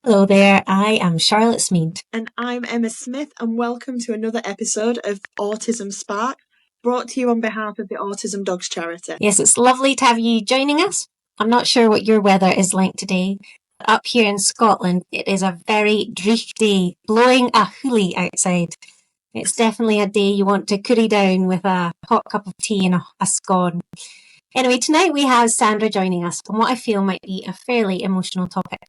Hello there, I am Charlotte Smead. And I'm Emma Smith, and welcome to another episode of Autism Sparks, brought to you on behalf of the Autism Dogs Charity. Yes, it's lovely to have you joining us. I'm not sure what your weather is like today. Up here in Scotland, it is a very dreich day, blowing a hoolie outside. It's definitely a day you want to curry down with a hot cup of tea and a scone. Anyway, tonight we have Sandra joining us on what I feel might be a fairly emotional topic.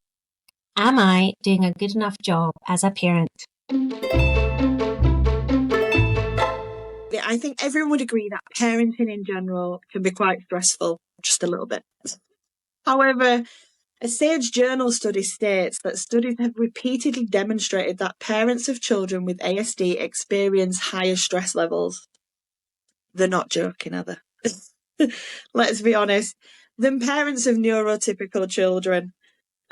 Am I doing a good enough job as a parent? I think everyone would agree that parenting in general can be quite stressful, just a little bit. However, a Sage Journal study states that studies have repeatedly demonstrated that parents of children with ASD experience higher stress levels. They're not joking, are they? Let's be honest, than parents of neurotypical children.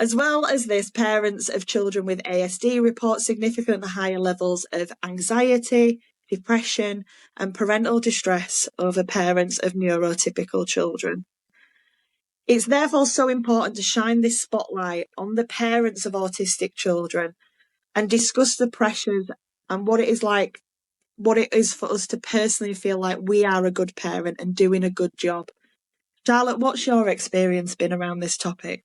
As well as this, parents of children with ASD report significantly higher levels of anxiety, depression, and parental distress over parents of neurotypical children. It's therefore so important to shine this spotlight on the parents of autistic children and discuss the pressures and what it is for us to personally feel like we are a good parent and doing a good job. Charlotte, what's your experience been around this topic?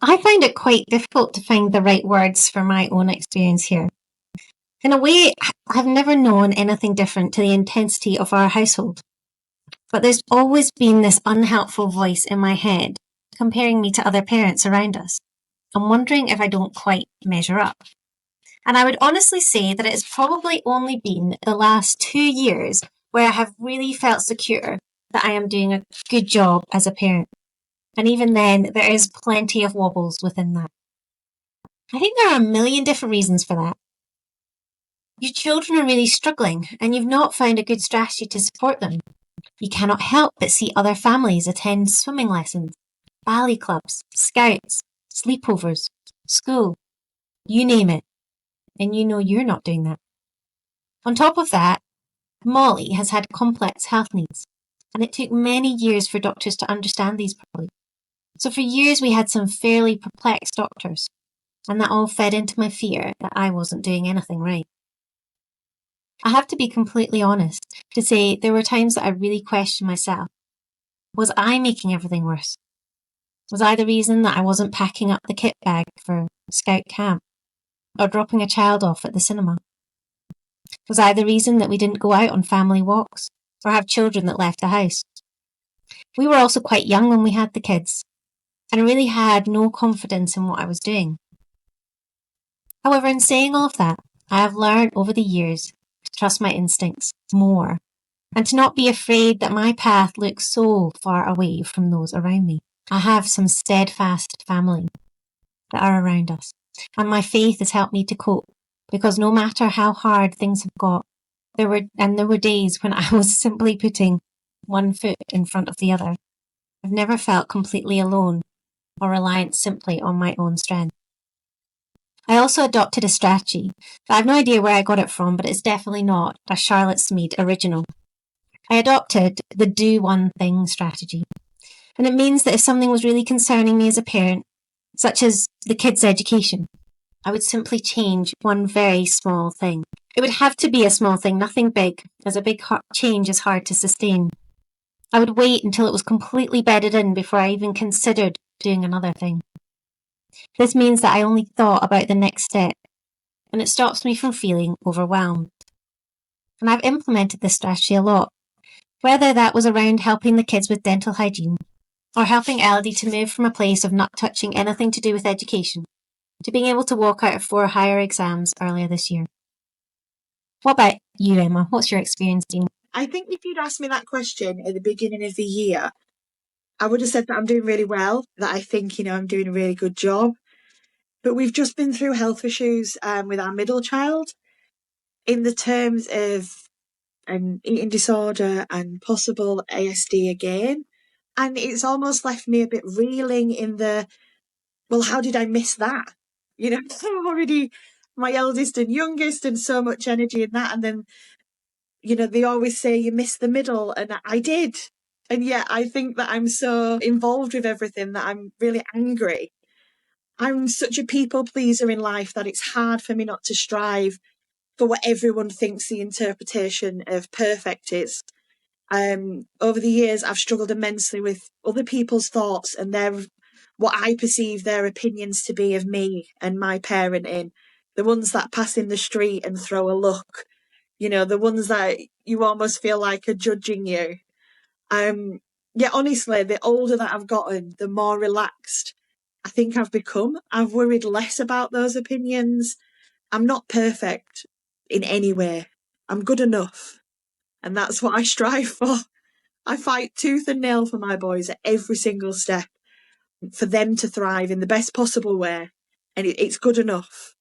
I find it quite difficult to find the right words for my own experience here. In a way, I've never known anything different to the intensity of our household. But there's always been this unhelpful voice in my head, comparing me to other parents around us. I'm wondering if I don't quite measure up. And I would honestly say that it's probably only been the last 2 years where I have really felt secure that I am doing a good job as a parent. And even then, there is plenty of wobbles within that. I think there are a million different reasons for that. Your children are really struggling, and you've not found a good strategy to support them. You cannot help but see other families attend swimming lessons, ballet clubs, scouts, sleepovers, school, you name it, and you know you're not doing that. On top of that, Molly has had complex health needs, and it took many years for doctors to understand these properly. So for years we had some fairly perplexed doctors, and that all fed into my fear that I wasn't doing anything right. I have to be completely honest to say there were times that I really questioned myself. Was I making everything worse? Was I the reason that I wasn't packing up the kit bag for scout camp or dropping a child off at the cinema? Was I the reason that we didn't go out on family walks or have children that left the house? We were also quite young when we had the kids, and I really had no confidence in what I was doing. However, in saying all of that, I have learned over the years to trust my instincts more and to not be afraid that my path looks so far away from those around me. I have some steadfast family that are around us, and my faith has helped me to cope because no matter how hard things have got, there were days when I was simply putting one foot in front of the other. I've never felt completely alone or reliant simply on my own strength. I also adopted a strategy that I have no idea where I got it from, but it's definitely not a Charlotte Smead original. I adopted the do one thing strategy. And it means that if something was really concerning me as a parent, such as the kids' education, I would simply change one very small thing. It would have to be a small thing, nothing big, as a big change is hard to sustain. I would wait until it was completely bedded in before I even considered doing another thing. This means that I only thought about the next step, and it stops me from feeling overwhelmed. And I've implemented this strategy a lot, whether that was around helping the kids with dental hygiene, or helping Elodie to move from a place of not touching anything to do with education, to being able to walk out of 4 higher exams earlier this year. What about you, Emma? What's your experience been? I think if you'd asked me that question at the beginning of the year, I would have said that I'm doing really well, that I think, I'm doing a really good job. But we've just been through health issues with our middle child in the terms of an eating disorder and possible ASD again. And it's almost left me a bit reeling in how did I miss that? I'm already my eldest and youngest and so much energy in that. And then, they always say you miss the middle. And I did. And yet I think that I'm so involved with everything that I'm really angry. I'm such a people pleaser in life that it's hard for me not to strive for what everyone thinks the interpretation of perfect is. Over the years, I've struggled immensely with other people's thoughts and what I perceive their opinions to be of me and my parenting. The ones that pass in the street and throw a look, the ones that you almost feel like are judging you. Yeah, honestly, the older that I've gotten, the more relaxed I think I've become. I've worried less about those opinions. I'm not perfect in any way. I'm good enough. And that's what I strive for. I fight tooth and nail for my boys at every single step, for them to thrive in the best possible way. And it's good enough.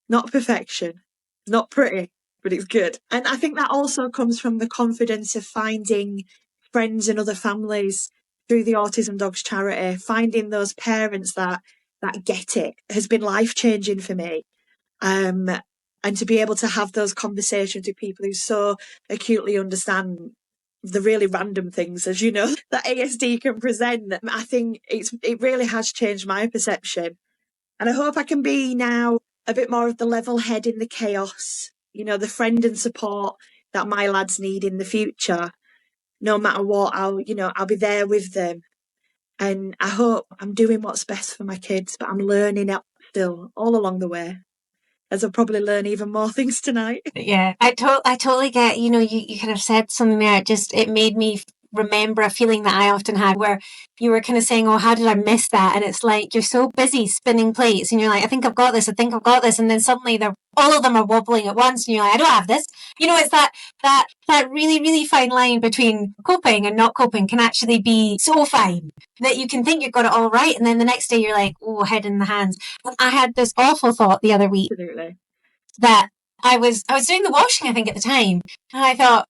Not perfection, not pretty, but it's good. And I think that also comes from the confidence of finding friends and other families through the Autism Dogs Charity. Finding those parents that get it has been life-changing for me. And to be able to have those conversations with people who so acutely understand the really random things, as you know, that ASD can present, I think it really has changed my perception. And I hope I can be now a bit more of the level head in the chaos, the friend and support that my lads need in the future. No matter what, I'll be there with them. And I hope I'm doing what's best for my kids, but I'm learning it still all along the way, as I'll probably learn even more things tonight. Yeah, I totally get, you kind of said something there. It made me remember a feeling that I often had where you were kind of saying, oh, how did I miss that? And it's like, you're so busy spinning plates and you're like, I think I've got this. And then suddenly all of them are wobbling at once and you're like, I don't have this. It's that really, really fine line between coping and not coping can actually be so fine that you can think you've got it all right. And then the next day you're like, oh, head in the hands. I had this awful thought the other week. Absolutely. That I was doing the washing, I think, at the time, and I thought,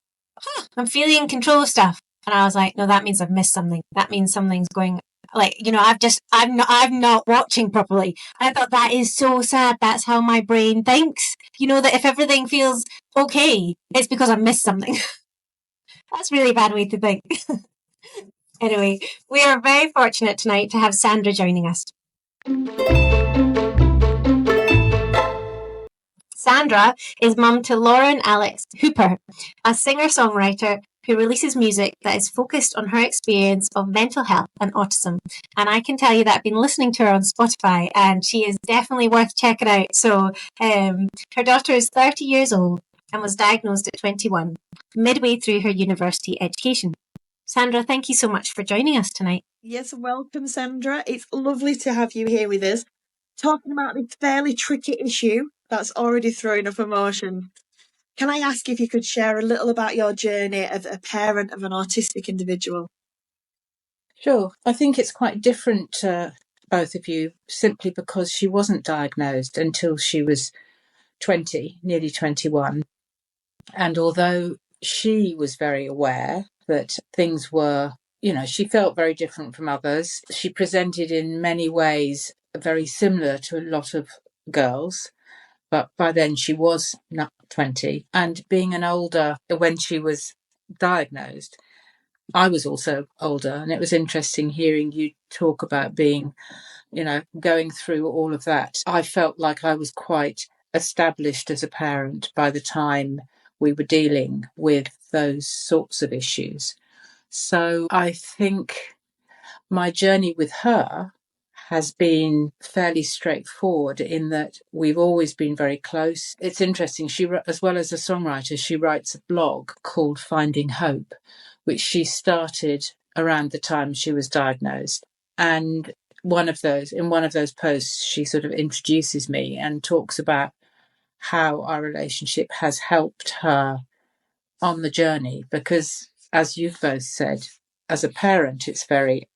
I'm feeling in control of stuff, and I was like, no, that means I've missed something. That means something's going. Like, I'm not watching properly. And I thought that is so sad. That's how my brain thinks. That if everything feels okay, it's because I've missed something. That's a really bad way to think. Anyway, we are very fortunate tonight to have Sandra joining us. Sandra is mum to Lauren Alex Hooper, a singer-songwriter who releases music that is focused on her experience of mental health and autism. And I can tell you that I've been listening to her on Spotify and she is definitely worth checking out. So her daughter is 30 years old and was diagnosed at 21, midway through her university education. Sandra, thank you so much for joining us tonight. Yes, welcome, Sandra. It's lovely to have you here with us, talking about this fairly tricky issue that's already throwing up emotion. Can I ask if you could share a little about your journey as a parent of an autistic individual? Sure. I think it's quite different to both of you, simply because she wasn't diagnosed until she was 20, nearly 21. And although she was very aware that things were, she felt very different from others, she presented in many ways very similar to a lot of girls. But by then she was not 20. And being when she was diagnosed, I was also older. And it was interesting hearing you talk about being, going through all of that. I felt like I was quite established as a parent by the time we were dealing with those sorts of issues. So I think my journey with her has been fairly straightforward in that we've always been very close. It's interesting, she, as well as a songwriter, she writes a blog called Finding Hope, which she started around the time she was diagnosed. And in one of those posts, she sort of introduces me and talks about how our relationship has helped her on the journey, because as you've both said, as a parent, it's very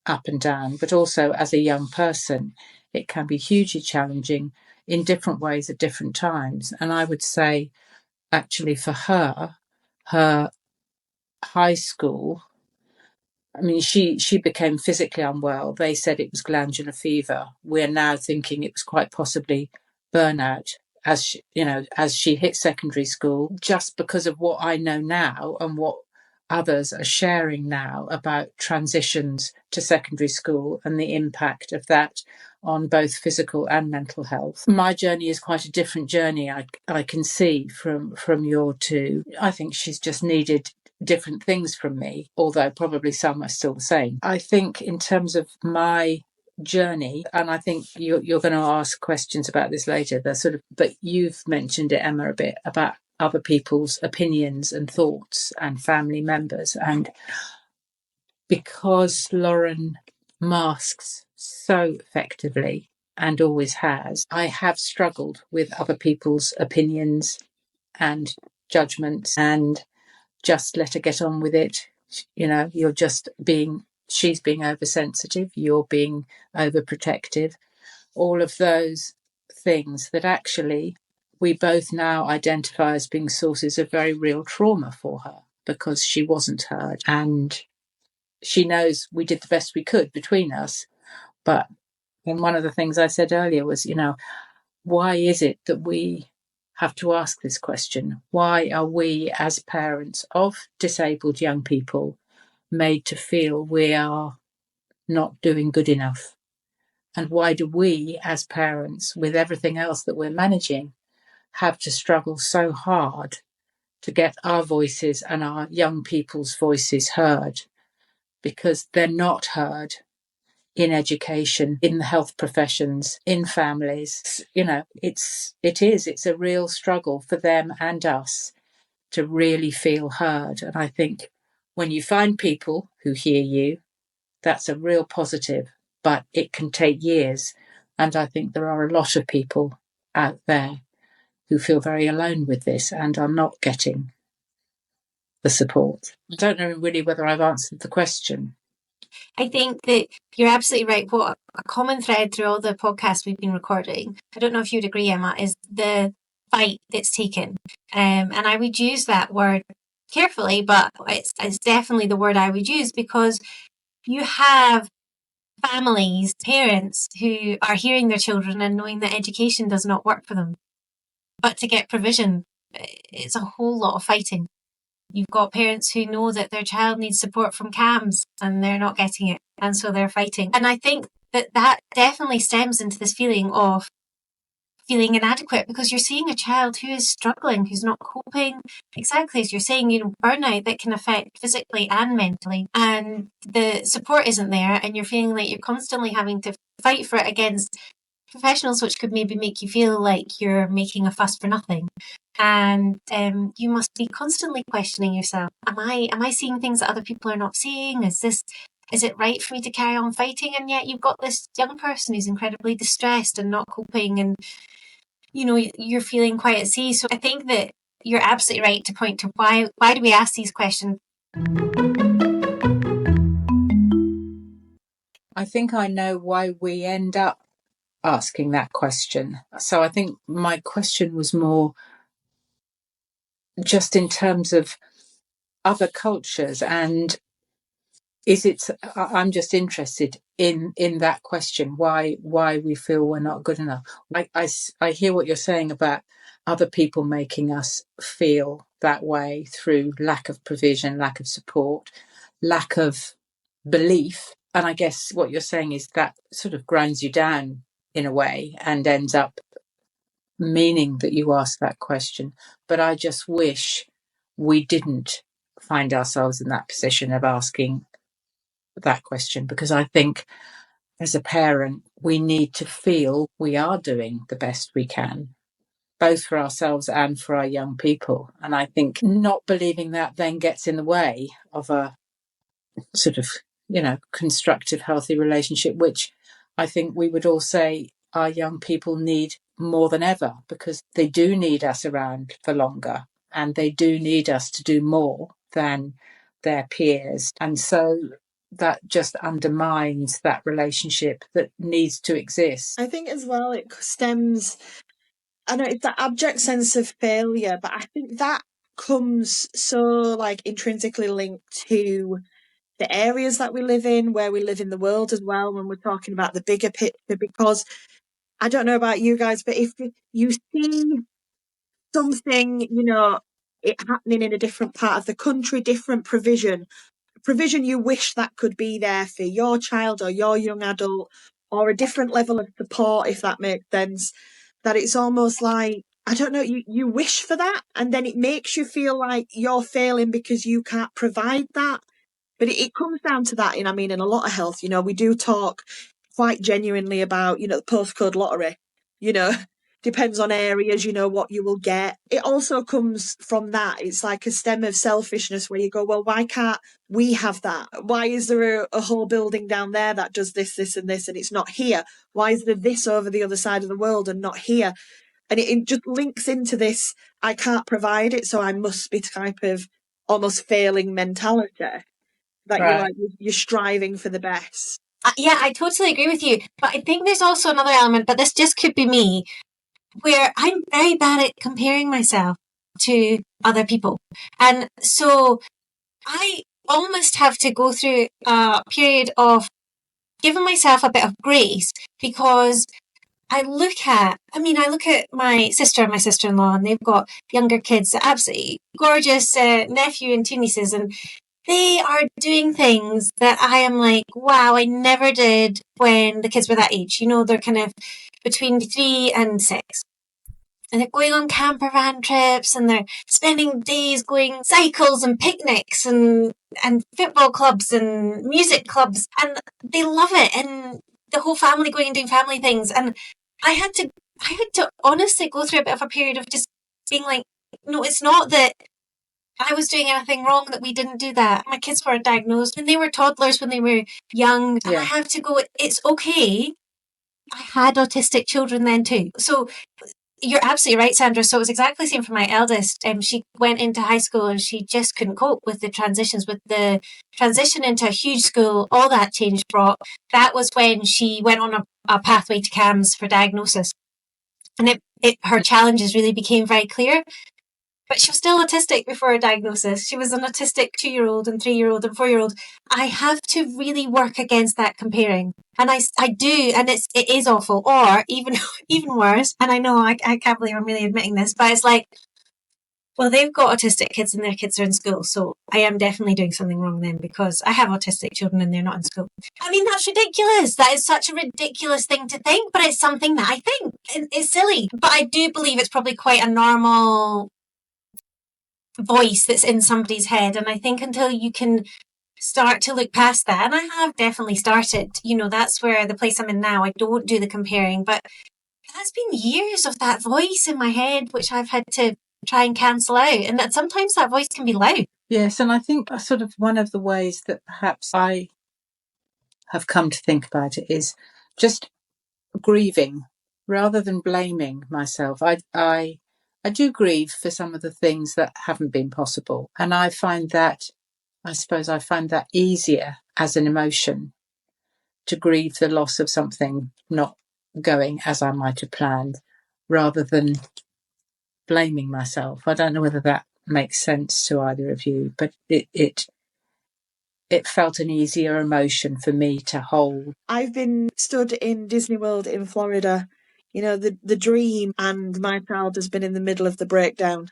up and down, but also as a young person, it can be hugely challenging in different ways at different times. And I would say, actually, for her high school, I mean, she became physically unwell. They said it was glandular fever. We're now thinking it was quite possibly burnout as she hit secondary school. Just because of what I know now and what others are sharing now about transitions to secondary school and the impact of that on both physical and mental health. My journey is quite a different journey, I can see from your two. I think she's just needed different things from me, although probably some are still the same. I think in terms of my journey, and I think you're going to ask questions about this later, but you've mentioned it, Emma, a bit about other people's opinions and thoughts and family members. And because Lauren masks so effectively and always has, I have struggled with other people's opinions and judgments and just let her get on with it. You know, she's being oversensitive, you're being overprotective, all of those things that actually we both now identify as being sources of very real trauma for her because she wasn't heard. And she knows we did the best we could between us. But one of the things I said earlier was, why is it that we have to ask this question? Why are we, as parents of disabled young people, made to feel we are not doing good enough? And why do we, as parents, with everything else that we're managing, have to struggle so hard to get our voices and our young people's voices heard? Because they're not heard in education, in the health professions, in families. It's a real struggle for them and us to really feel heard. And I think when you find people who hear you, that's a real positive, but it can take years. And I think there are a lot of people out there who feel very alone with this and are not getting the support. I don't know really whether I've answered the question. I think that you're absolutely right. What a common thread through all the podcasts we've been recording, I don't know if you'd agree, Emma, is the fight that's taken. And I would use that word carefully, but it's definitely the word I would use, because you have families, parents who are hearing their children and knowing that education does not work for them. But to get provision, it's a whole lot of fighting. You've got parents who know that their child needs support from CAMS and they're not getting it, and so they're fighting. And I think that definitely stems into this feeling of feeling inadequate, because you're seeing a child who is struggling, who's not coping, exactly as you're saying, burnout that can affect physically and mentally, and the support isn't there, and you're feeling like you're constantly having to fight for it against professionals, which could maybe make you feel like you're making a fuss for nothing. And you must be constantly questioning yourself. Am I seeing things that other people are not seeing? Is it right for me to carry on fighting? And yet you've got this young person who's incredibly distressed and not coping, and you're feeling quite at sea. So I think that you're absolutely right to point to why do we ask these questions? I think I know why we end up asking that question. So I think my question was more just in terms of other cultures, and I'm just interested in that question, why we feel we're not good enough. I hear what you're saying about other people making us feel that way through lack of provision, lack of support, lack of belief. And I guess what you're saying is that sort of grinds you down in a way and ends up meaning that you ask that question. But I just wish we didn't find ourselves in that position of asking that question, because I think as a parent, we need to feel we are doing the best we can, both for ourselves and for our young people. And I think not believing that then gets in the way of a sort of, constructive, healthy relationship, which I think we would all say our young people need more than ever, because they do need us around for longer and they do need us to do more than their peers. And so that just undermines that relationship that needs to exist. I think as well it stems, I know it's that abject sense of failure, but I think that comes so intrinsically linked to the areas that we live in, where we live in the world as well, when we're talking about the bigger picture. Because I don't know about you guys, but if you see something, it happening in a different part of the country, different provision you wish that could be there for your child or your young adult, or a different level of support, if that makes sense. That it's almost like, I don't know, you wish for that, and then it makes you feel like you're failing because you can't provide that. But it comes down to that. And I mean, in a lot of health, we do talk quite genuinely about, the postcode lottery, you know, depends on areas, what you will get. It also comes from that. It's like a stem of selfishness where you go, well, why can't we have that? Why is there a whole building down there that does this, this, and this, and it's not here? Why is there this over the other side of the world and not here? And it just links into this, I can't provide it, so I must be type of almost failing mentality that Right. you're striving for the best. Yeah, I totally agree with you. But I think there's also another element, but this just could be me, where I'm very bad at comparing myself to other people. And so I almost have to go through a period of giving myself a bit of grace, because I look at my sister and my sister-in-law, and they've got younger kids, absolutely gorgeous nephew and two nieces, and they are doing things that I am like, wow, I never did when the kids were that age. They're kind of between 3 and 6. And they're going on camper van trips, and they're spending days going cycles and picnics and football clubs and music clubs. And they love it. And the whole family going and doing family things. And I had to honestly go through a bit of a period of just being like, no, it's not that I was doing anything wrong that we didn't do that. My kids were diagnosed when they were toddlers, when they were young. And I have to go, it's okay. I had autistic children then too. So you're absolutely right, Sandra. So it was exactly the same for my eldest. She went into high school and she just couldn't cope with the transitions, with the transition into a huge school, all that change brought. That was when she went on a pathway to CAMS for diagnosis. And her challenges really became very clear. But she was still autistic before her diagnosis. She was an autistic 2-year-old and 3-year-old and 4-year-old. I have to really work against that comparing. And I do, and it is awful. Or even worse, and I know I can't believe I'm really admitting this, but it's like, well, they've got autistic kids and their kids are in school, so I am definitely doing something wrong then, because I have autistic children and they're not in school. I mean, that's ridiculous. That is such a ridiculous thing to think, but it's something that I think. It's silly. But I do believe it's probably quite a normal voice that's in somebody's head, and I think until you can start to look past that, and I have definitely started, that's where the place I'm in now, I don't do the comparing, but that's been years of that voice in my head which I've had to try and cancel out, and that sometimes that voice can be loud. Yes, and I think sort of one of the ways that perhaps I have come to think about it is just grieving rather than blaming myself. I do grieve for some of the things that haven't been possible, and I find that easier as an emotion to grieve the loss of something not going as I might have planned, rather than blaming myself. I don't know whether that makes sense to either of you, but it felt an easier emotion for me to hold. I've been stood in Disney World in Florida, the dream, and my child has been in the middle of the breakdown.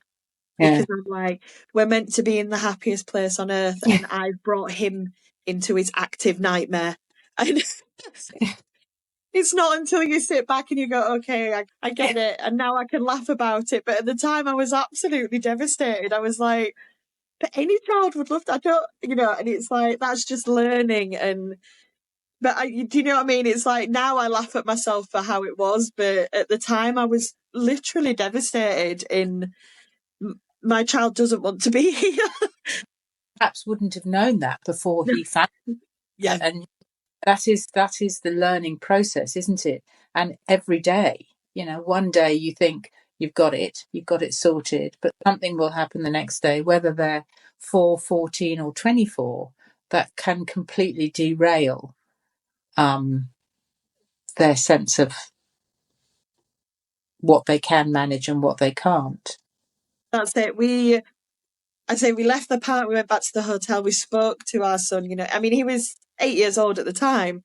Because I'm like, we're meant to be in the happiest place on earth, and I've brought him into his active nightmare. And it's not until you sit back and you go, okay, I get it, and now I can laugh about it. But at the time, I was absolutely devastated. I was like, but any child would love that. And it's like, that's just learning. But do you know what I mean? It's like, now I laugh at myself for how it was, but at the time I was literally devastated my child doesn't want to be here. Perhaps wouldn't have known that before he found it. Yeah. And that is the learning process, isn't it? And every day, one day you think you've got it sorted, but something will happen the next day, whether they're 4, 14 or 24, that can completely derail their sense of what they can manage and what they can't. That's it. We left the park, we went back to the hotel, we spoke to our son, he was 8 years old at the time,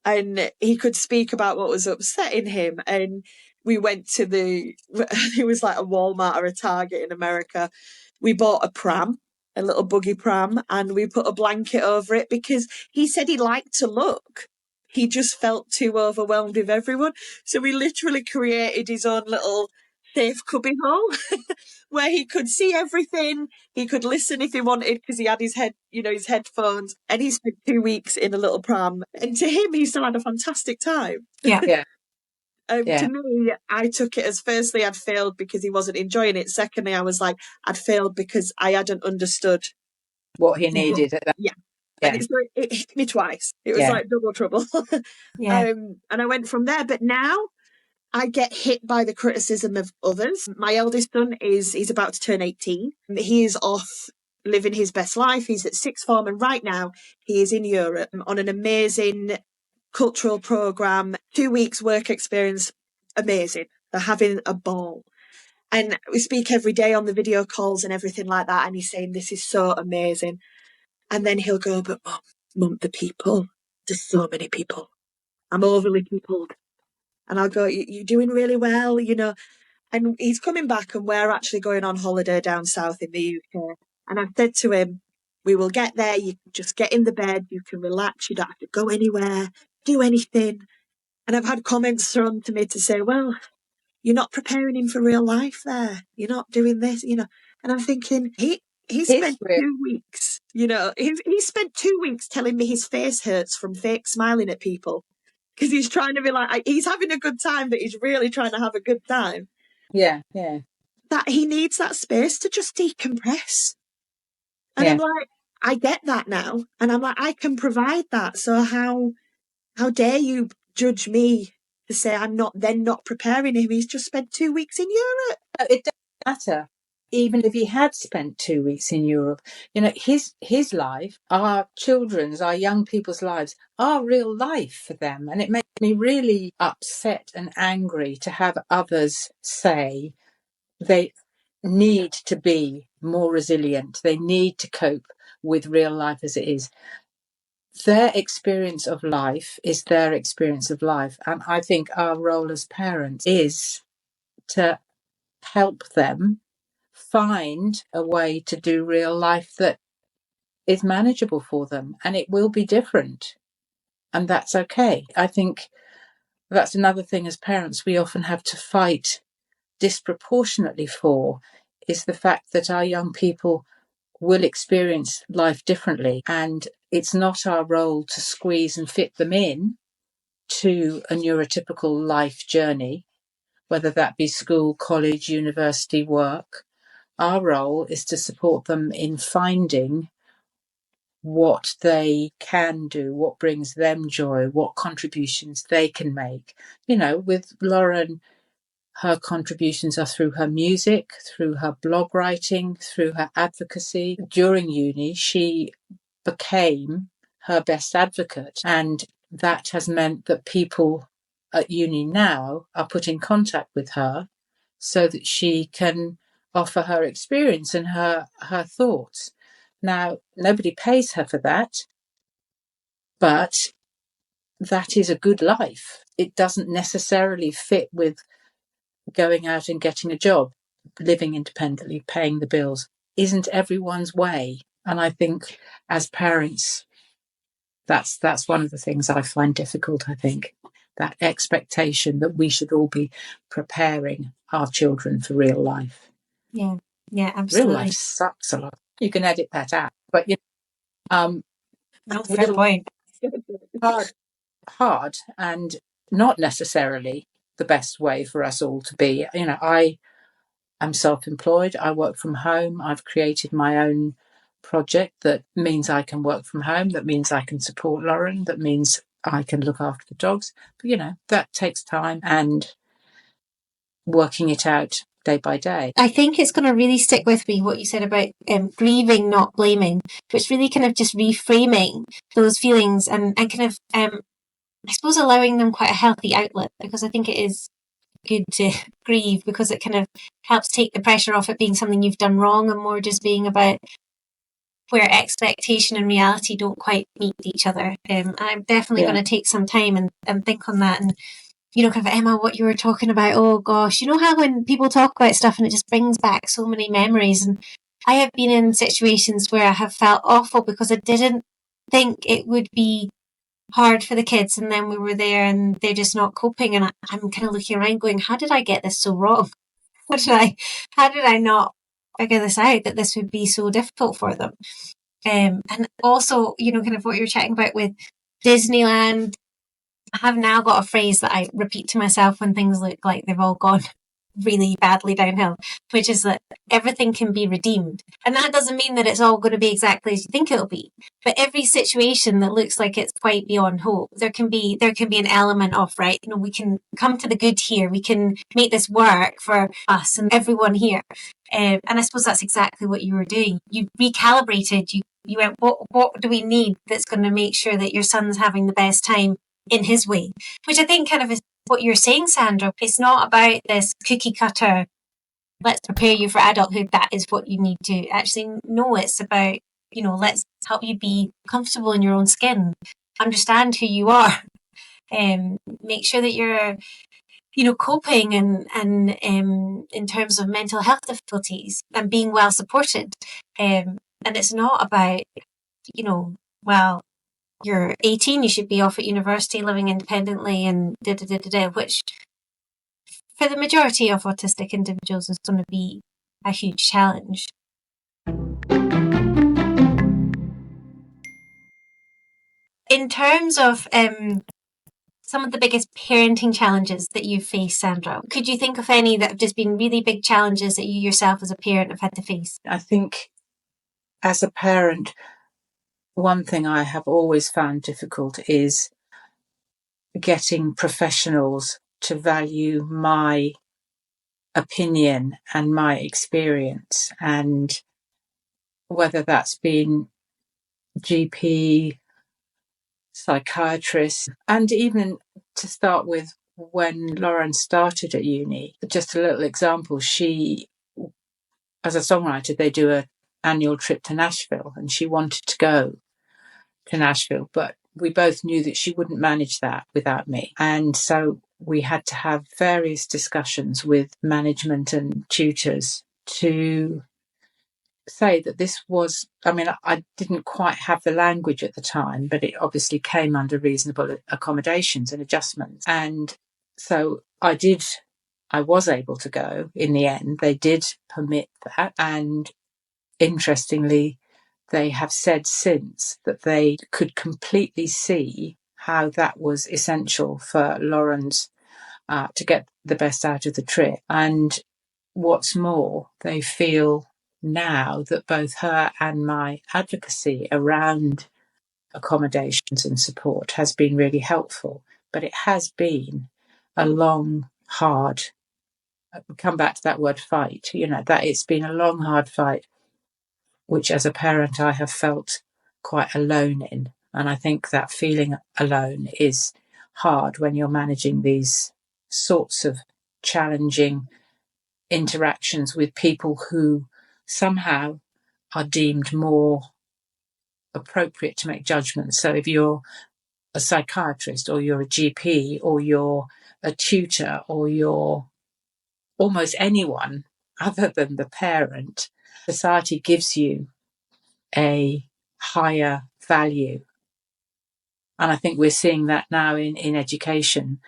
and he could speak about what was upsetting him. And we went to it was like a Walmart or a Target in America, We bought a pram, a little buggy pram, and we put a blanket over it because he said he liked to look. He just felt too overwhelmed with everyone. So we literally created his own little safe cubby hole where he could see everything. He could listen if he wanted because he had his his headphones. And he spent 2 weeks in a little pram. And to him, he still had a fantastic time. Yeah. Yeah. To me, I took it as firstly, I'd failed because he wasn't enjoying it. Secondly, I was like, I'd failed because I hadn't understood what he needed at that. Yeah. Yeah. And it's like, it hit me twice. It was Yeah. like double trouble. Yeah. And I went from there. But now I get hit by the criticism of others. My eldest son he's about to turn 18. He is off living his best life. He's at sixth form. And right now he is in Europe on an amazing cultural program, 2 weeks work experience. Amazing. They're having a ball. And we speak every day on the video calls and everything like that. And he's saying, this is so amazing. And then he'll go, but mum, the people, there's so many people. I'm overly peopled. And I'll go, you're doing really well, And he's coming back and we're actually going on holiday down south in the UK. And I've said to him, we will get there. You can just get in the bed. You can relax. You don't have to go anywhere, do anything. And I've had comments thrown to me to say, well, you're not preparing him for real life there. You're not doing this, And I'm thinking, he spent 2 weeks, he spent 2 weeks telling me his face hurts from fake smiling at people because he's trying to be like, he's having a good time, but he's really trying to have a good time. Yeah, yeah. That he needs that space to just decompress. And I'm like, I get that now. And I'm like, I can provide that. So how dare you judge me to say I'm not preparing him? He's just spent 2 weeks in Europe. It doesn't matter. Even if he had spent 2 weeks in Europe, his life, our children's, our young people's lives are real life for them. And it makes me really upset and angry to have others say they need to be more resilient. They need to cope with real life as it is. Their experience of life is their experience of life. And I think our role as parents is to help them find a way to do real life that is manageable for them, and it will be different, and that's okay. I think that's another thing as parents we often have to fight disproportionately for, is the fact that our young people will experience life differently, and it's not our role to squeeze and fit them in to a neurotypical life journey, whether that be school, college, university, work. Our role is to support them in finding what they can do, what brings them joy, what contributions they can make. With Lauren, her contributions are through her music, through her blog writing, through her advocacy. During uni, she became her best advocate, and that has meant that people at uni now are put in contact with her so that she can offer her experience and her thoughts. Now, nobody pays her for that, but that is a good life. It doesn't necessarily fit with going out and getting a job, living independently, paying the bills. Isn't everyone's way. And I think as parents, that's one of the things I find difficult, I think. That expectation that we should all be preparing our children for real life. Yeah, absolutely. Real life sucks a lot. You can edit that out, but that's a fair point. Hard, and not necessarily the best way for us all to be. I am self-employed. I work from home. I've created my own project that means I can work from home. That means I can support Lauren. That means I can look after the dogs. But that takes time and working it out day by day. I think it's going to really stick with me what you said about grieving, not blaming, which really kind of just reframing those feelings and kind of, I suppose, allowing them quite a healthy outlet, because I think it is good to grieve because it kind of helps take the pressure off it being something you've done wrong and more just being about where expectation and reality don't quite meet each other. I'm definitely going to take some time and think on that. And kind of, Emma, what you were talking about, oh gosh, how when people talk about stuff and it just brings back so many memories, and I have been in situations where I have felt awful because I didn't think it would be hard for the kids, and then we were there and they're just not coping, and I'm kind of looking around going, how did I get this so wrong? How did I not figure this out, that this would be so difficult for them? And also, kind of what you were chatting about with Disneyland, I have now got a phrase that I repeat to myself when things look like they've all gone really badly downhill, which is that everything can be redeemed. And that doesn't mean that it's all going to be exactly as you think it'll be. But every situation that looks like it's quite beyond hope, there can be an element of, right, we can come to the good here. We can make this work for us and everyone here. And I suppose that's exactly what you were doing. You recalibrated, you went, what do we need that's going to make sure that your son's having the best time in his way? Which I think kind of is what you're saying, Sandra. It's not about this cookie cutter, let's prepare you for adulthood, that is what you need to actually know. It's about, let's help you be comfortable in your own skin, understand who you are, make sure that you're, coping and in terms of mental health difficulties and being well supported. And it's not about, well, you're 18, you should be off at university living independently and which for the majority of autistic individuals is going to be a huge challenge. In terms of some of the biggest parenting challenges that you've faced, Sandra, could you think of any that have just been really big challenges that you yourself as a parent have had to face? I think as a parent, one thing I have always found difficult is getting professionals to value my opinion and my experience, and whether that's been GP, psychiatrist, and even to start with, when Lauren started at uni, just a little example, she, as a songwriter, they do an annual trip to Nashville, and she wanted to go to Nashville, but we both knew that she wouldn't manage that without me. And so we had to have various discussions with management and tutors to say that this was, I didn't quite have the language at the time, but it obviously came under reasonable accommodations and adjustments. And so I was able to go in the end. They did permit that. And interestingly, they have said since that they could completely see how that was essential for Lauren's to get the best out of the trip. And what's more, they feel now that both her and my advocacy around accommodations and support has been really helpful. But it has been a long, hard, come back to that word fight, that it's been a long, hard fight, which as a parent I have felt quite alone in. And I think that feeling alone is hard when you're managing these sorts of challenging interactions with people who somehow are deemed more appropriate to make judgments. So if you're a psychiatrist or you're a GP or you're a tutor or you're almost anyone other than the parent, society gives you a higher value. And I think we're seeing that now in education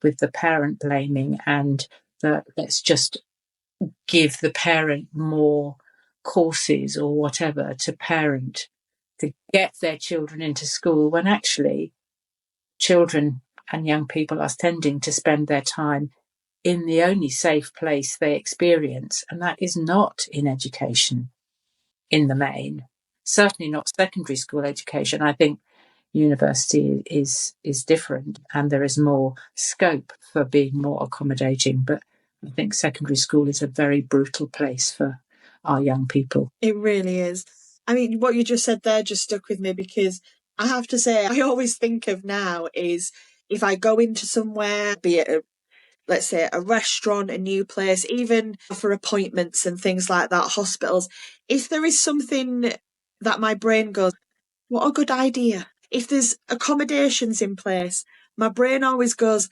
with the parent blaming and the let's just give the parent more courses or whatever to parent to get their children into school, when actually children and young people are tending to spend their time in the only safe place they experience, and that is not in education in the main. Certainly not secondary school education. I think university is different and there is more scope for being more accommodating, but I think secondary school is a very brutal place for our young people. It really is. I mean, what you just said there just stuck with me, because I have to say, I always think of now is if I go into somewhere, be it let's say a restaurant, a new place, even for appointments and things like that, hospitals, if there is something that my brain goes, what a good idea. If there's accommodations in place, my brain always goes,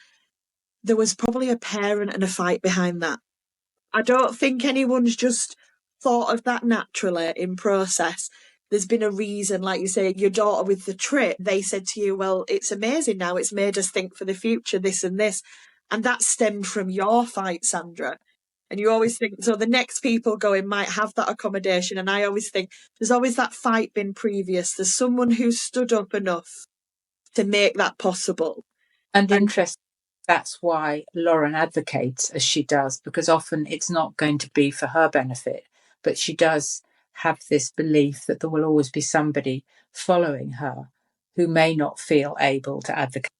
there was probably a parent and a fight behind that. I don't think anyone's just thought of that naturally in process. There's been a reason, like you say, your daughter with the trip, they said to you, well, it's amazing now, it's made us think for the future, this and this. And that stemmed from your fight, Sandra. And you always think, so the next people going might have that accommodation. And I always think there's always that fight been previous. There's someone who stood up enough to make that possible. And interesting, that's why Lauren advocates as she does, because often it's not going to be for her benefit, but she does have this belief that there will always be somebody following her who may not feel able to advocate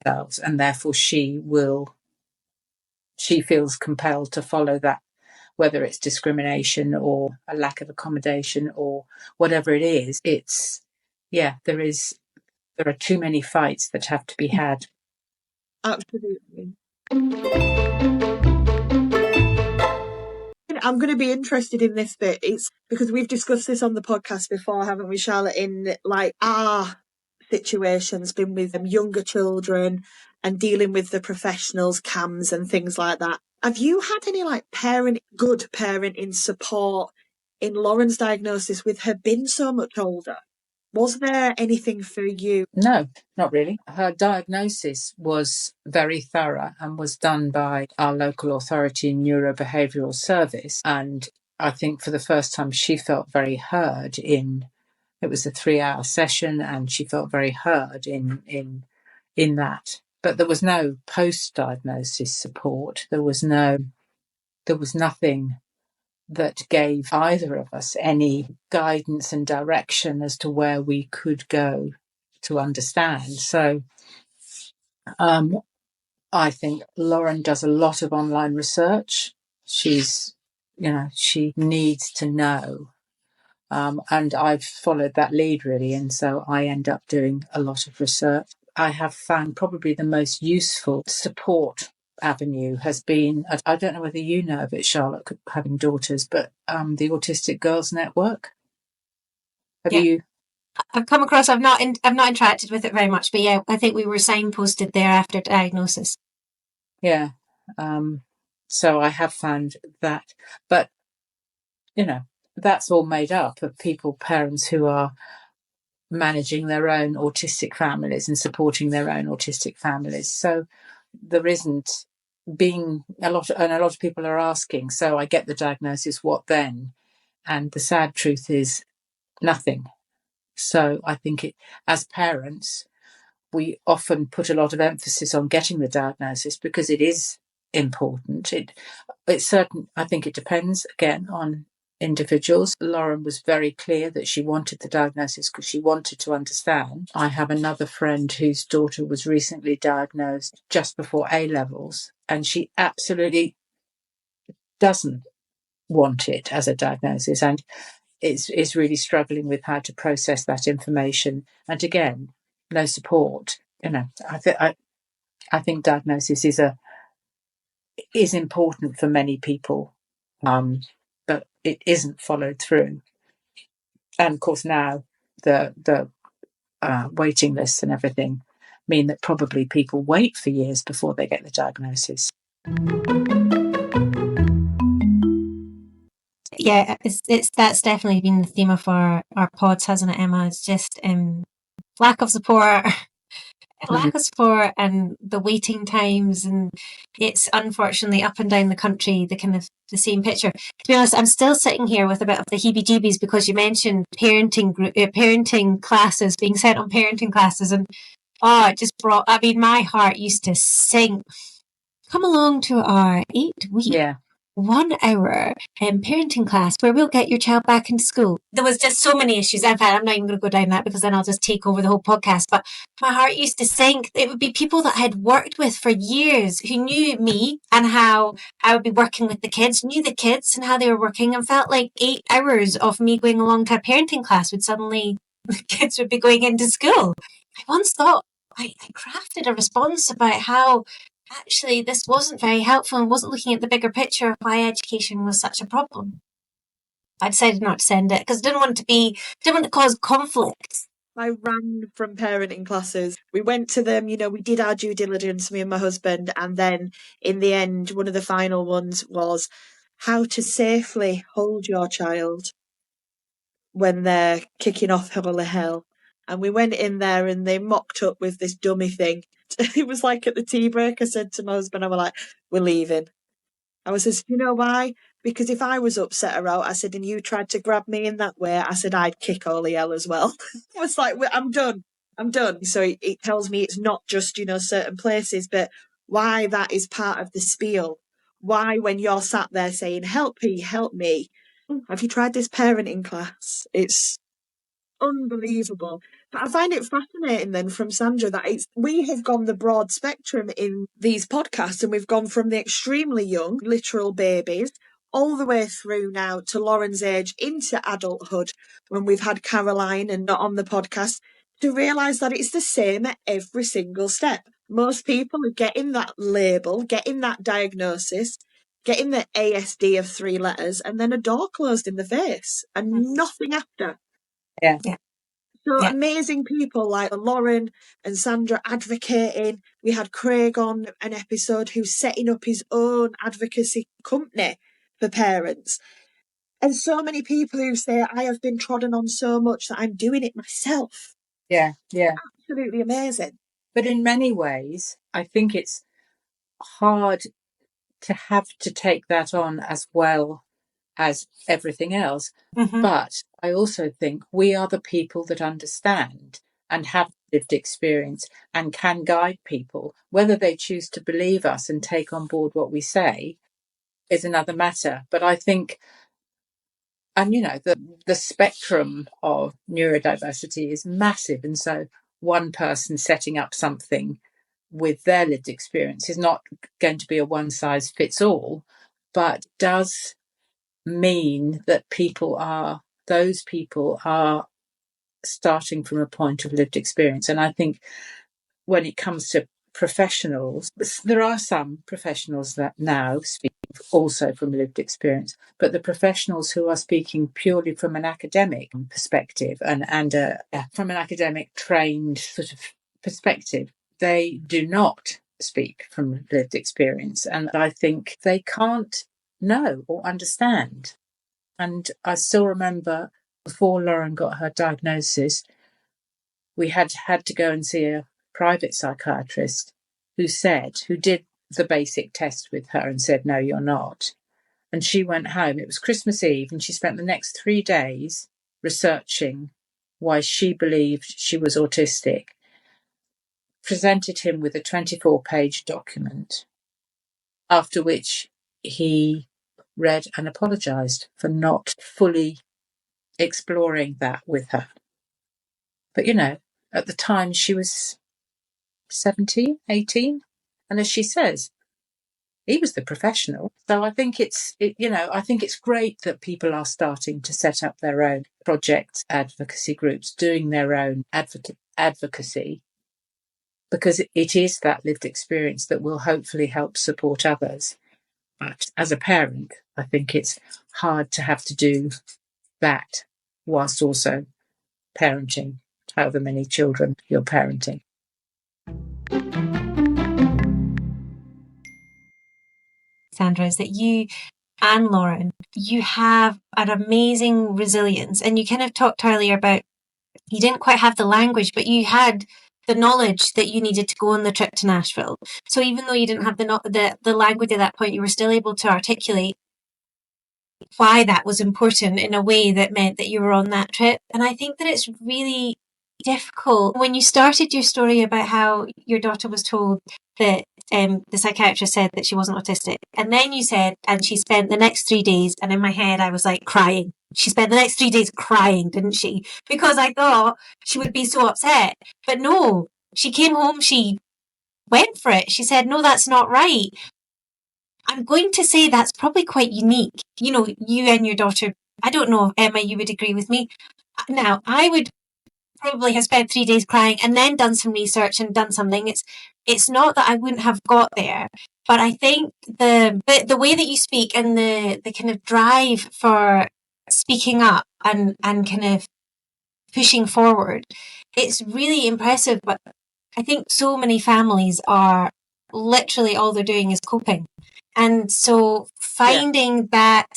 themselves, and therefore she feels compelled to follow that, whether it's discrimination or a lack of accommodation or whatever it is. There are too many fights that have to be had. Absolutely. I'm going to be interested in this bit. It's because we've discussed this on the podcast before, haven't we, Charlotte? In like our situations, been with younger children and dealing with the professionals, CAMs and things like that. Have you had any like good parenting support in Lauren's diagnosis with her being so much older? Was there anything for you? No, not really. Her diagnosis was very thorough and was done by our local authority neurobehavioural service. And I think for the first time she felt very heard it was a 3-hour session, and she felt very heard in that. But there was no post-diagnosis support. There was nothing that gave either of us any guidance and direction as to where we could go to understand. So I think Lauren does a lot of online research. She needs to know. And I've followed that lead really. And so I end up doing a lot of research. I have found probably the most useful support avenue has been, I don't know whether you know of it, Charlotte, having daughters, but the Autistic Girls Network. Have you? I've come across. I've not interacted with it very much, but yeah, I think we were signposted there after diagnosis. Yeah. So I have found that, but that's all made up of parents who are managing their own autistic families and supporting their own autistic families. So there isn't a lot of people are asking, so I get the diagnosis, what then? And the sad truth is nothing. So I think as parents, we often put a lot of emphasis on getting the diagnosis because it is important. It's certain. I think it depends again on individuals. Lauren was very clear that she wanted the diagnosis because she wanted to understand. I have another friend whose daughter was recently diagnosed just before A-levels, and she absolutely doesn't want it as a diagnosis, and is really struggling with how to process that information. And again, no support. I think diagnosis is important for many people, but it isn't followed through. And of course, now the waiting lists and everything mean that probably people wait for years before they get the diagnosis. Yeah, that's definitely been the theme of our pods, hasn't it, Emma? It's just lack of support. Lack of support and the waiting times, and it's unfortunately up and down the country the kind of the same picture. To be honest, I'm still sitting here with a bit of the heebie-jeebies because you mentioned parenting classes, being sent on parenting classes, and it just brought. I mean, my heart used to sink. Come along to our 8-week 1 hour parenting class where we'll get your child back into school. There was just so many issues. In fact, I'm not even going to go down that because then I'll just take over the whole podcast. But my heart used to sink. It would be people that I had worked with for years who knew me and how I would be working with the kids, knew the kids and how they were working, and felt like 8 hours of me going along to a parenting class would suddenly, the kids would be going into school. I once thought I crafted a response about how actually this wasn't very helpful and wasn't looking at the bigger picture of why education was such a problem. I decided not to send it because I didn't want to cause conflict. I ran from parenting classes. We went to them, we did our due diligence, me and my husband, and then in the end, one of the final ones was how to safely hold your child when they're kicking off holy hell. And we went in there and they mocked up with this dummy thing. It was like at the tea break, I said to my husband, I was like, we're leaving. I says, you know why? Because if I was upset her out, I said, and you tried to grab me in that way, I said, I'd kick holy hell as well. I was like, I'm done. I'm done. So it tells me it's not just, certain places, but why that is part of the spiel. Why, when you're sat there saying, help me, have you tried this parenting class? It's unbelievable. But I find it fascinating then from Sandra that we have gone the broad spectrum in these podcasts, and we've gone from the extremely young, literal babies, all the way through now to Lauren's age into adulthood when we've had Caroline and not on the podcast, to realise that it's the same at every single step. Most people are getting that label, getting that diagnosis, getting the ASD of 3 letters, and then a door closed in the face and nothing after. Yeah. So amazing people like Lauren and Sandra advocating. We had Craig on an episode who's setting up his own advocacy company for parents. And so many people who say, I have been trodden on so much that I'm doing it myself. Yeah. Absolutely amazing. But in many ways, I think it's hard to have to take that on as well as everything else. Mm-hmm. But I also think we are the people that understand and have lived experience and can guide people. Whether they choose to believe us and take on board what we say is another matter. But I think, and the spectrum of neurodiversity is massive. And so one person setting up something with their lived experience is not going to be a one size fits all, but does mean that those people are starting from a point of lived experience. And I think when it comes to professionals, there are some professionals that now speak also from lived experience, but the professionals who are speaking purely from an academic perspective and from an academic trained sort of perspective, they do not speak from lived experience. And I think they can't know or understand. And I still remember before Lauren got her diagnosis, we had to go and see a private psychiatrist who did the basic test with her and said, no, you're not. And she went home. It was Christmas Eve, and she spent the next 3 days researching why she believed she was autistic, presented him with a 24-page document, after which he read and apologised for not fully exploring that with her. But, at the time she was 17, 18. And as she says, he was the professional. So I think I think it's great that people are starting to set up their own projects, advocacy groups, doing their own advocacy, because it is that lived experience that will hopefully help support others. But as a parent, I think it's hard to have to do that whilst also parenting however many children you're parenting. Sandra, is that you and Lauren, you have an amazing resilience. And you kind of talked earlier about you didn't quite have the language, but you had the knowledge that you needed to go on the trip to Nashville. So even though you didn't have the language at that point, you were still able to articulate why that was important in a way that meant that you were on that trip. And I think that it's really difficult. When you started your story about how your daughter was told that the psychiatrist said that she wasn't autistic, and then you said, and she spent the next 3 days, and in my head I was like crying. She spent the next 3 days crying, didn't she? Because I thought she would be so upset. But no, she came home, she went for it. She said, no, that's not right. I'm going to say that's probably quite unique. You and your daughter, I don't know, Emma, you would agree with me. Now, I would probably have spent 3 days crying and then done some research and done something. It's not that I wouldn't have got there, but I think the way that you speak and the kind of drive for speaking up and kind of pushing forward, it's really impressive. But I think so many families are literally all they're doing is coping. And so finding that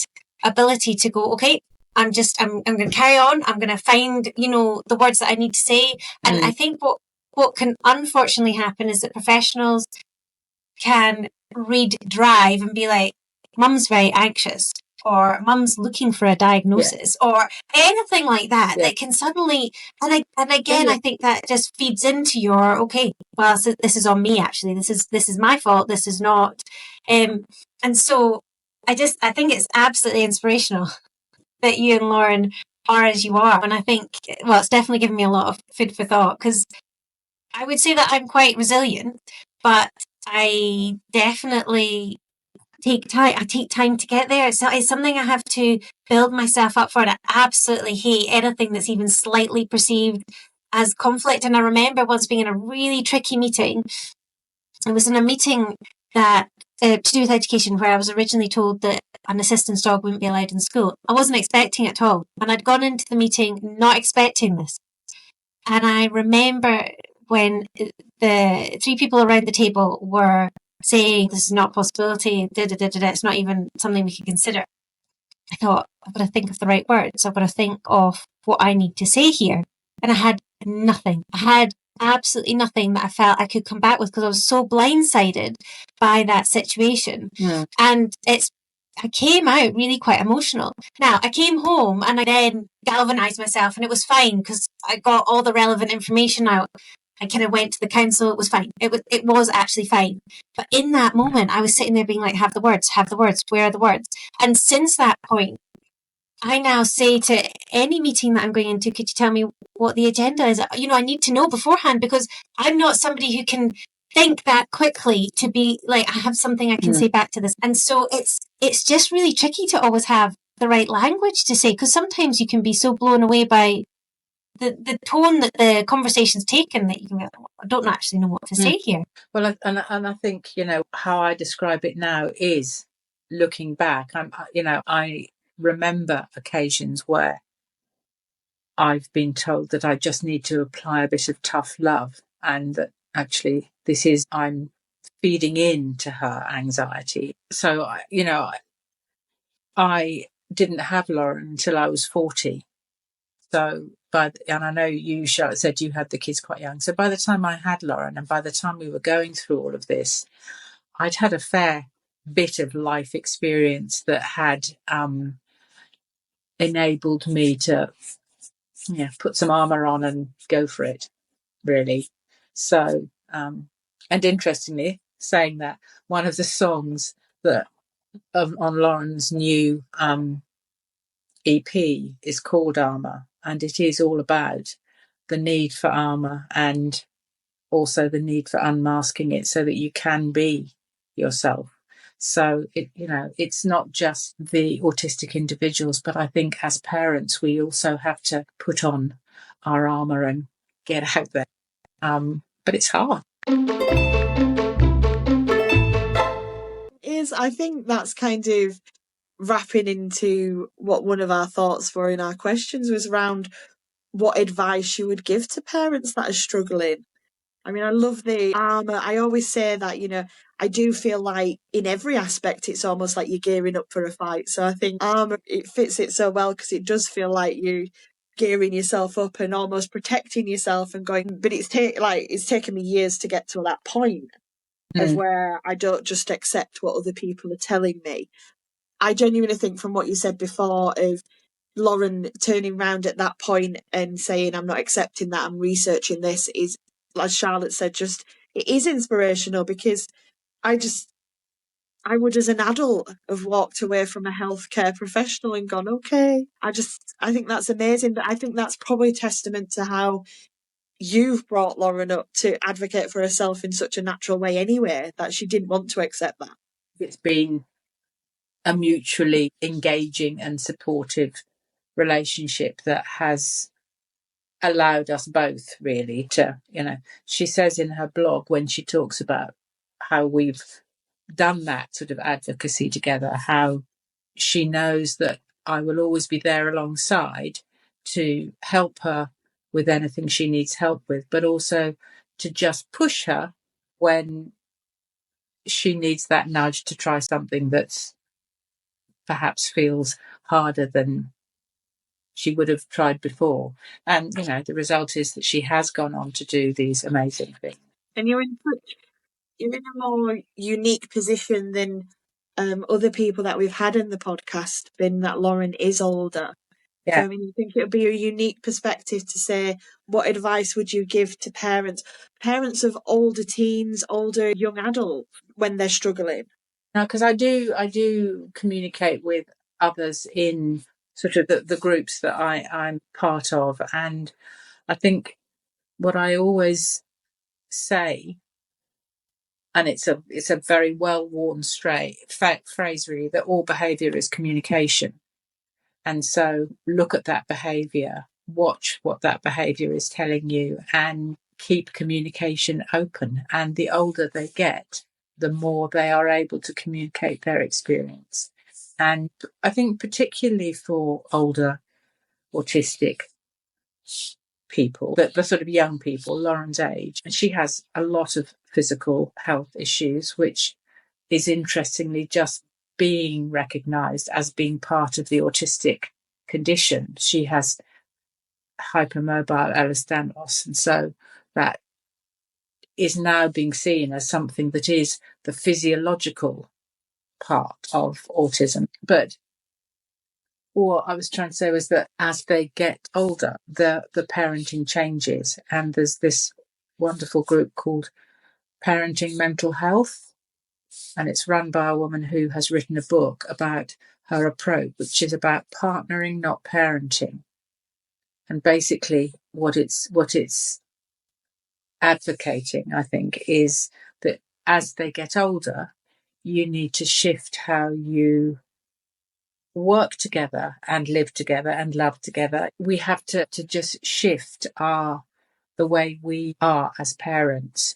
ability to go, okay, I'm going to carry on. I'm going to find, the words that I need to say. And I think what can unfortunately happen is that professionals can read Drive and be like, mum's very anxious, or mum's looking for a diagnosis, or anything like that, that can suddenly, and again, I think that just feeds into your, okay, well, this is on me, actually. This is my fault. This is not. And so I think it's absolutely inspirational that you and Lauren are as you are. And I think, well, it's definitely given me a lot of food for thought, because I would say that I'm quite resilient, but I definitely take time. I take time to get there. It's something I have to build myself up for. And I absolutely hate anything that's even slightly perceived as conflict. And I remember once being in a really tricky meeting. I was in a meeting that to do with education, where I was originally told that an assistance dog wouldn't be allowed in school. I wasn't expecting it at all. And I'd gone into the meeting not expecting this. And I remember when the three people around the table were saying, this is not a possibility, it's not even something we can consider. I thought, I've got to think of the right words. I've got to think of what I need to say here. And I had nothing. I had absolutely nothing that I felt I could come back with, because I was so blindsided by that situation. And I came out really quite emotional. Now, I came home and I then galvanised myself, and it was fine because I got all the relevant information out. I kind of went to the council. It was fine. It was actually fine. But in that moment, I was sitting there being like, have the words, where are the words? And since that point, I now say to any meeting that I'm going into, could you tell me what the agenda is? I need to know beforehand, because I'm not somebody who can think that quickly to be like, I have something I can say back to this. And so it's just really tricky to always have the right language to say, because sometimes you can be so blown away by the tone that the conversation's taken that you can be like, I don't actually know what to say here. Well, and I think, how I describe it now is looking back. I remember occasions where I've been told that I just need to apply a bit of tough love, and that actually I'm feeding into her anxiety. So, I didn't have Lauren until I was 40. So, and I know you, Charlotte, said you had the kids quite young. So by the time I had Lauren, and by the time we were going through all of this, I'd had a fair bit of life experience that had enabled me to put some armour on and go for it, really. So, and interestingly, saying that, one of the songs that on Lauren's new EP is called Armour, and it is all about the need for armour, and also the need for unmasking it so that you can be yourself. So it's not just the autistic individuals, but I think as parents we also have to put on our armour and get out there. But it's hard. I think that's kind of wrapping into what one of our thoughts were in our questions, was around what advice you would give to parents that are struggling. I mean, I love the armour. I always say that, I do feel like in every aspect, it's almost like you're gearing up for a fight. So I think armour, it fits it so well, because it does feel like you gearing yourself up and almost protecting yourself and going, but it's taken me years to get to that point of where I don't just accept what other people are telling me. I genuinely think, from what you said before, of Lauren turning round at that point and saying, I'm not accepting that, I'm researching this, is, as Charlotte said, it is inspirational, because I would, as an adult, have walked away from a healthcare professional and gone, okay. I think that's amazing. But I think that's probably testament to how you've brought Lauren up to advocate for herself in such a natural way anyway, that she didn't want to accept that. It's been a mutually engaging and supportive relationship that has allowed us both really to, she says in her blog, when she talks about how we've done that sort of advocacy together, how she knows that I will always be there alongside to help her with anything she needs help with, but also to just push her when she needs that nudge to try something that's perhaps feels harder than she would have tried before. And, the result is that she has gone on to do these amazing things. And you're in a more unique position than other people that we've had in the podcast, being that Lauren is older. Yeah. So, I mean, I think it would be a unique perspective to say, what advice would you give to parents of older teens, older young adults when they're struggling? Now, because I do communicate with others in sort of the groups that I'm part of, and I think what I always say, and it's a very well-worn phrase really, that all behaviour is communication. And so look at that behaviour, watch what that behaviour is telling you, and keep communication open. And the older they get, the more they are able to communicate their experience. And I think particularly for older autistic people, the sort of young people, Lauren's age, and she has a lot of physical health issues, which is interestingly just being recognised as being part of the autistic condition. She has hypermobile Ehlers-Danlos, and so that is now being seen as something that is the physiological part of autism. But what I was trying to say was that as they get older, the parenting changes, and there's this wonderful group called Parenting Mental Health, and it's run by a woman who has written a book about her approach, which is about partnering, not parenting. And basically what it's advocating, I think, is that as they get older, you need to shift how you work together and live together and love together. We have to just shift the way we are as parents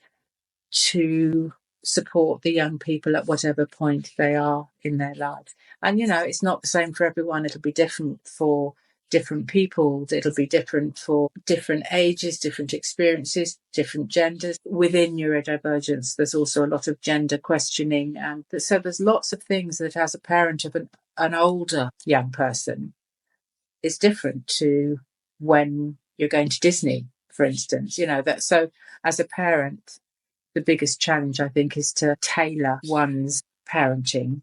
to support the young people at whatever point they are in their life. And, it's not the same for everyone. It'll be different for different people. It'll be different for different ages, different experiences, different genders. Within neurodivergence, there's also a lot of gender questioning. And so there's lots of things that as a parent of an older young person is different to when you're going to Disney, for instance. So as a parent, the biggest challenge, I think, is to tailor one's parenting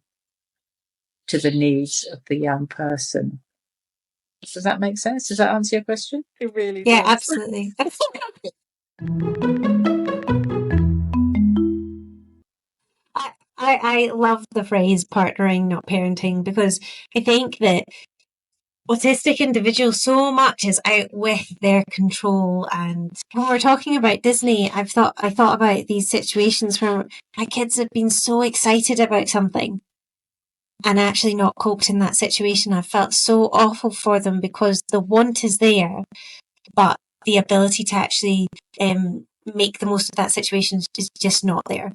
to the needs of the young person. Does that make sense? Does that answer your question? It really Yeah, does. absolutely. I love the phrase partnering, not parenting, because I think that autistic individuals so much is out with their control. And when we're talking about Disney, I thought about these situations where my kids have been so excited about something and actually not coped in that situation. I felt so awful for them because the want is there, but the ability to actually make the most of that situation is just not there.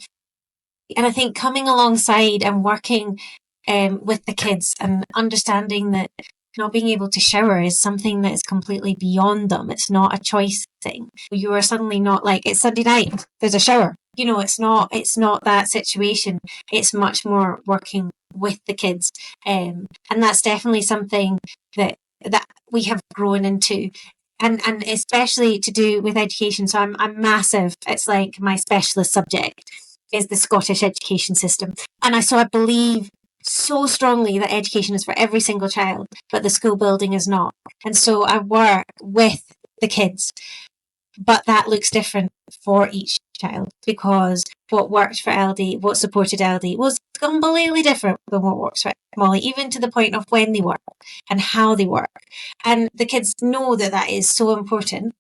And I think coming alongside and working with the kids and understanding that not being able to shower is something that is completely beyond them. It's not a choice thing. You are suddenly not like, it's Sunday night, there's a shower. It's not that situation. It's much more working with the kids. And that's definitely something that we have grown into. And especially to do with education. So I'm massive. It's like my specialist subject is the Scottish education system. And I believe so strongly that education is for every single child, but the school building is not. And so I work with the kids, but that looks different for each child because what worked for LD, what supported LD was completely different than what works for Molly, even to the point of when they work and how they work. And the kids know that is so important,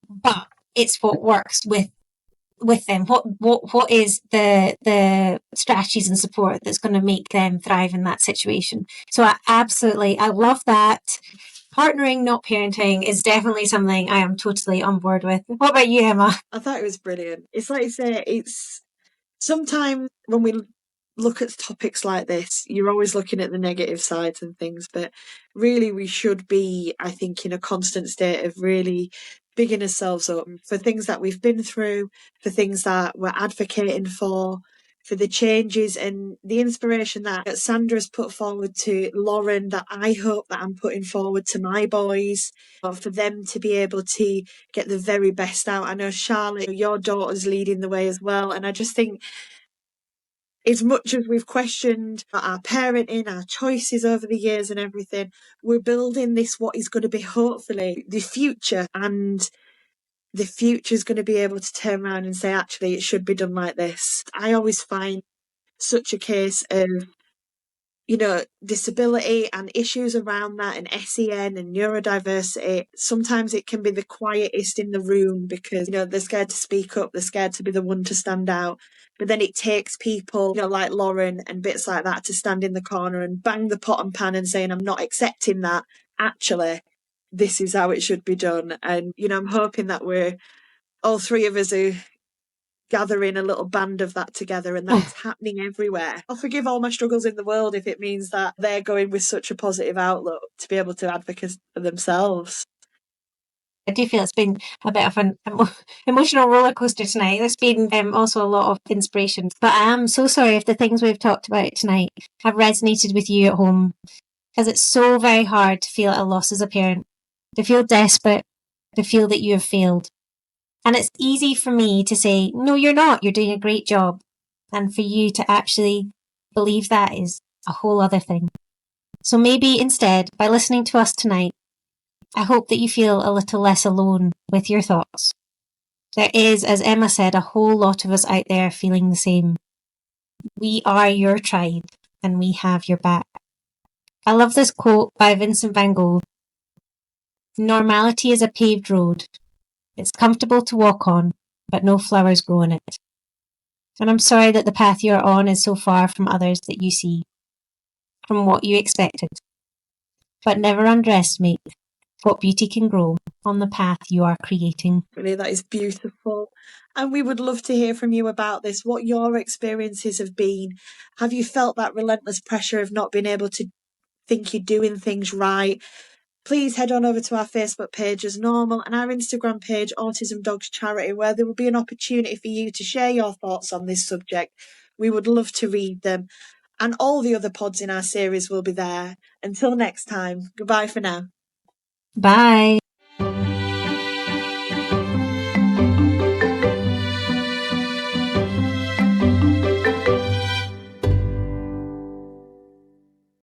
but it's what works with them. What is the strategies and support that's going to make them thrive in that situation? So I love that. Partnering, not parenting, is definitely something I am totally on board with. What about you, Emma? I thought it was brilliant. It's like you say, it's sometimes when we look at topics like this, you're always looking at the negative sides and things, but really we should be, I think, in a constant state of really bigging ourselves up for things that we've been through, for things that we're advocating for, for the changes and the inspiration that Sandra's put forward to Lauren, that I hope that I'm putting forward to my boys, for them to be able to get the very best out. I know, Charlotte, your daughter's leading the way as well. And I just think, as much as we've questioned our parenting, our choices over the years and everything, we're building this, what is going to be hopefully the future. And the future is going to be able to turn around and say, actually, it should be done like this. I always find such a case of, disability and issues around that, and SEN and neurodiversity. Sometimes it can be the quietest in the room because, they're scared to speak up, they're scared to be the one to stand out. But then it takes people, like Lauren and bits like that, to stand in the corner and bang the pot and pan and saying, I'm not accepting that. Actually, this is how it should be done. And, I'm hoping that we're all three of us are gathering a little band of that together, and that's happening everywhere. I'll forgive all my struggles in the world if it means that they're going with such a positive outlook to be able to advocate for themselves. I do feel it's been a bit of an emotional roller coaster tonight. There's been also a lot of inspiration. But I am so sorry if the things we've talked about tonight have resonated with you at home, because it's so very hard to feel at a loss as a parent, to feel desperate, to feel that you have failed. And it's easy for me to say, no, you're not. You're doing a great job. And for you to actually believe that is a whole other thing. So maybe instead, by listening to us tonight, I hope that you feel a little less alone with your thoughts. There is, as Emma said, a whole lot of us out there feeling the same. We are your tribe and we have your back. I love this quote by Vincent van Gogh. Normality is a paved road. It's comfortable to walk on, but no flowers grow on it. And I'm sorry that the path you're on is so far from others that you see, from what you expected. But never underestimate what beauty can grow on the path you are creating. Really, that is beautiful. And we would love to hear from you about this, what your experiences have been. Have you felt that relentless pressure of not being able to think you're doing things right? Please head on over to our Facebook page as normal and our Instagram page, Autism Dogs Charity, where there will be an opportunity for you to share your thoughts on this subject. We would love to read them. And all the other pods in our series will be there. Until next time, goodbye for now. Bye.